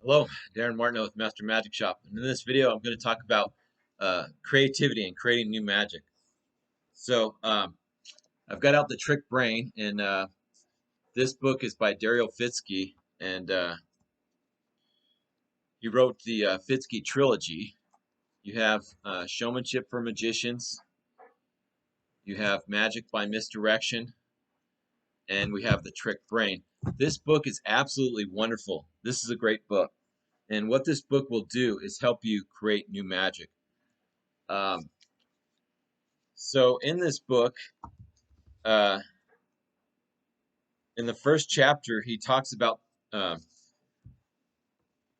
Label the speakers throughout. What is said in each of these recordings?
Speaker 1: Hello, Darin Martineau with Master Magic Shop. And in this video, I'm going to talk about creativity and creating new magic. So I've got out the Trick Brain, and this book is by Daryl Fitzke, and he wrote the Fitzke trilogy. You have Showmanship for Magicians, you have Magic by Misdirection, and we have the Trick Brain. This book is absolutely wonderful. This is a great book. And what this book will do is help you create new magic. So in this book, uh, in the first chapter, he talks about uh,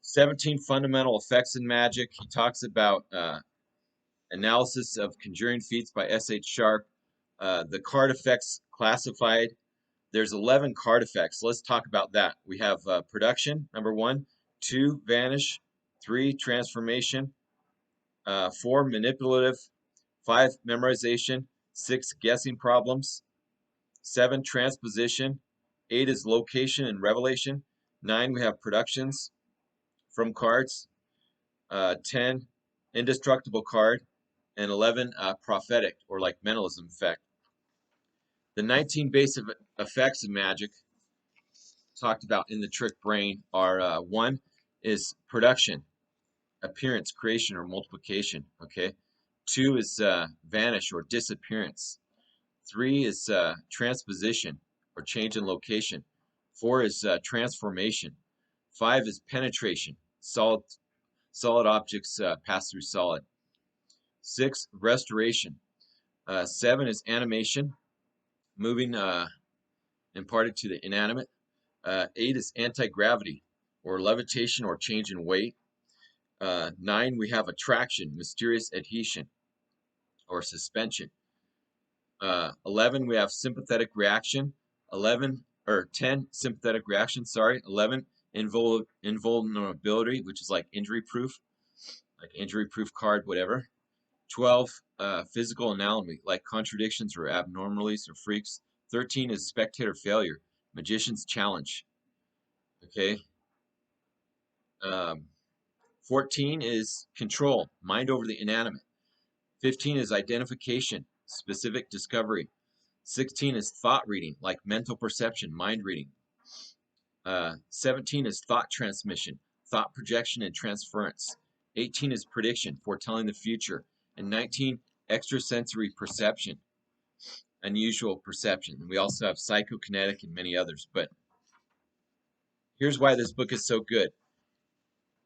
Speaker 1: 17 fundamental effects in magic. He talks about analysis of conjuring feats by S.H. Sharp, the card effects classified. There's 11 card effects. Let's talk about that. We have production, number 1, 2, vanish, 3, transformation, 4, manipulative, 5, memorization, 6, guessing problems, 7, transposition, 8 is location and revelation, 9, we have productions from cards, 10, indestructible card, and 11, prophetic, or like mentalism effect. The 19 basic effects of magic talked about in the Trick Brain are 1 is production, appearance, creation, or multiplication, okay? 2 is vanish or disappearance. 3 is transposition or change in location. 4 is transformation. 5 is penetration. Solid objects pass through solid. 6, restoration. 7 is animation, moving imparted to the inanimate. 8 is anti-gravity or levitation or change in weight. 9, we have attraction, mysterious adhesion or suspension. 11, we have sympathetic reaction. 10, sympathetic reaction, sorry. 11, invulnerability, which is like injury proof card, whatever. 12, physical anomaly, like contradictions or abnormalities or freaks. 13 is spectator failure, magician's challenge. Okay. 14 is control, mind over the inanimate. 15 is identification, specific discovery. 16 is thought reading, like mental perception, mind reading. 17 is thought transmission, thought projection and transference. 18 is prediction, foretelling the future. And 19, extrasensory perception, unusual perception. And we also have psychokinetic and many others. But here's why this book is so good.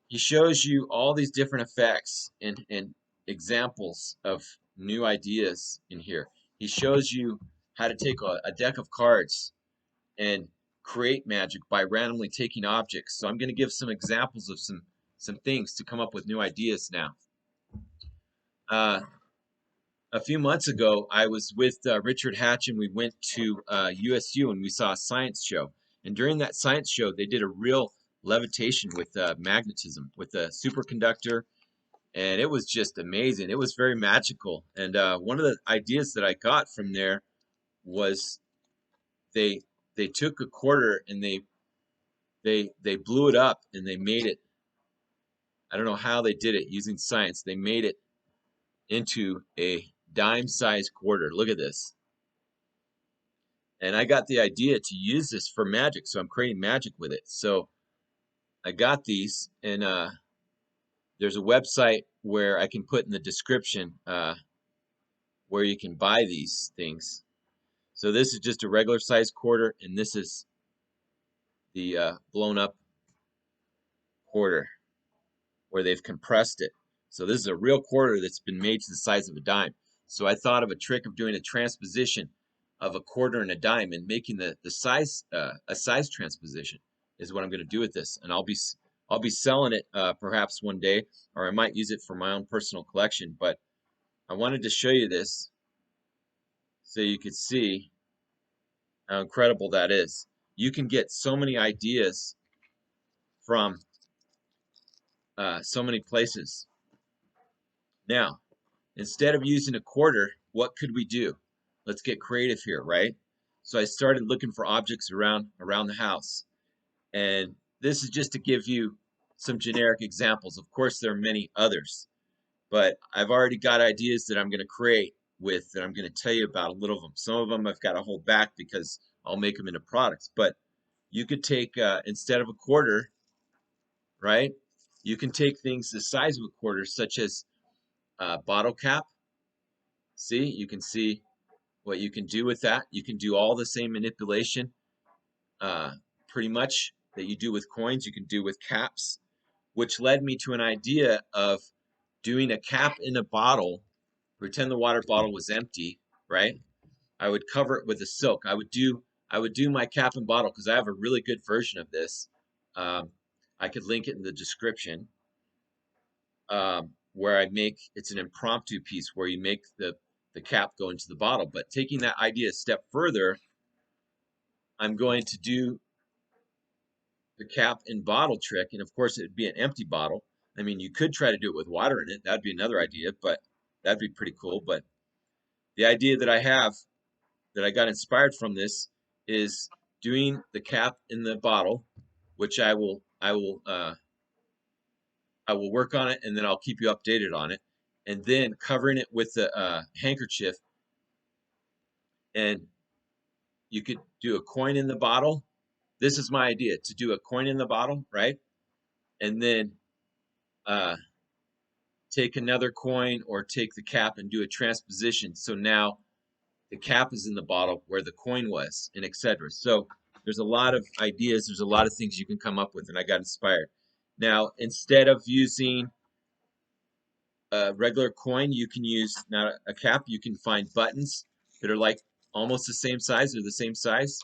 Speaker 1: He shows you all these different effects and examples of new ideas in here. He shows you how to take a deck of cards and create magic by randomly taking objects. So I'm going to give some examples of some things to come up with new ideas now. A few months ago, I was with Richard Hatch, and we went to USU, and we saw a science show. And during that science show, they did a real levitation with magnetism, with a superconductor, and it was just amazing. It was very magical. And one of the ideas that I got from there was they took a quarter and they blew it up and they made it. I don't know how they did it using science. They made it into a dime-sized quarter. Look at this. And I got the idea to use this for magic, so I'm creating magic with it. So I got these, and there's a website where I can put in the description where you can buy these things. So this is just a regular size quarter, and this is the blown up quarter where they've compressed it. So this is a real quarter that's been made to the size of a dime. So I thought of a trick of doing a transposition of a quarter and a dime and making the size a size transposition is what I'm going to do with this. And I'll be selling it perhaps one day, or I might use it for my own personal collection. But I wanted to show you this so you could see how incredible that is. You can get so many ideas from so many places. Now, instead of using a quarter, what could we do? Let's get creative here, right? So I started looking for objects around the house. And this is just to give you some generic examples. Of course, there are many others, but I've already got ideas that I'm going to create with that I'm going to tell you about a little of them. Some of them I've got to hold back because I'll make them into products. But you could take, instead of a quarter, right? You can take things the size of a quarter, such as a bottle cap. See, you can see what you can do with that. You can do all the same manipulation, uh, pretty much, that you do with coins, you can do with caps, which led me to an idea of doing a cap in a bottle. Pretend the water bottle was empty, right? I would cover it with a silk. I would do my cap and bottle because I have a really good version of this. Um, I could link it in the description. Where I make it's an impromptu piece where you make the cap go into the bottle. But taking that idea a step further, I'm going to do the cap and bottle trick, and of course it'd be an empty bottle. I mean, you could try to do it with water in it. That'd be another idea, but that'd be pretty cool. But the idea that I have that I got inspired from this is doing the cap in the bottle, which I will work on it, and then I'll keep you updated on it, and then covering it with a handkerchief, and you could do a coin in the bottle. This is my idea, to do a coin in the bottle, right? And then uh, take another coin or take the cap and do a transposition. So now the cap is in the bottle where the coin was, and etc. So there's a lot of ideas, there's a lot of things you can come up with, and I got inspired. Now, instead of using a regular coin, you can use not a cap, you can find buttons that are like almost the same size or the same size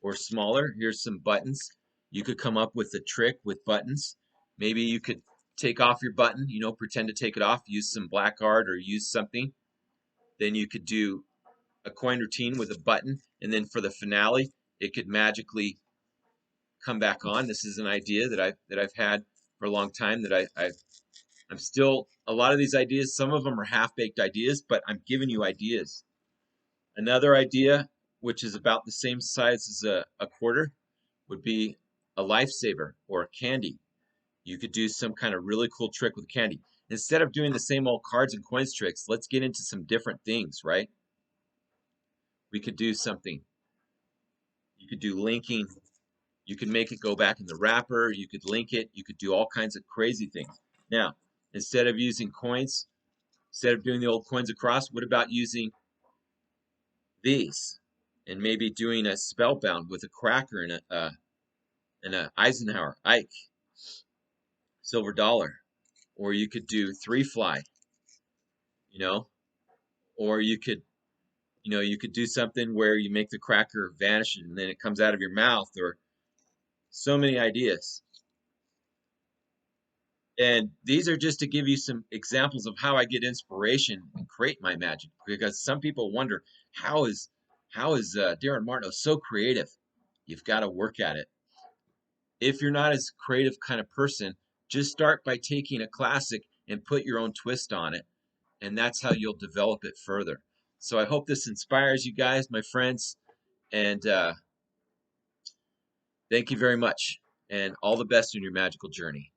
Speaker 1: or smaller. Here's some buttons. You could come up with a trick with buttons. Maybe you could take off your button, pretend to take it off, use some black art or use something. Then you could do a coin routine with a button, and then for the finale, it could magically come back on. This is an idea that I've had for a long time that I'm still, a lot of these ideas, some of them are half-baked ideas, but I'm giving you ideas. Another idea, which is about the same size as a quarter, would be a lifesaver or a candy. You could do some kind of really cool trick with candy. Instead of doing the same old cards and coins tricks, let's get into some different things, right? We could do something. You could do linking. You could make it go back in the wrapper. You could link it. You could do all kinds of crazy things. Now, instead of using coins, instead of doing the old coins across, what about using these and maybe doing a spellbound with a cracker and a Eisenhower, Ike, silver dollar, or you could do three fly, you know, or you could do something where you make the cracker vanish and then it comes out of your mouth, or so many ideas. And these are just to give you some examples of how I get inspiration and create my magic. Because some people wonder, how is Darin Martineau so creative? You've got to work at it. If you're not as creative kind of person, just start by taking a classic and put your own twist on it, and that's how you'll develop it further. So I hope this inspires you guys, my friends, and thank you very much, and all the best in your magical journey.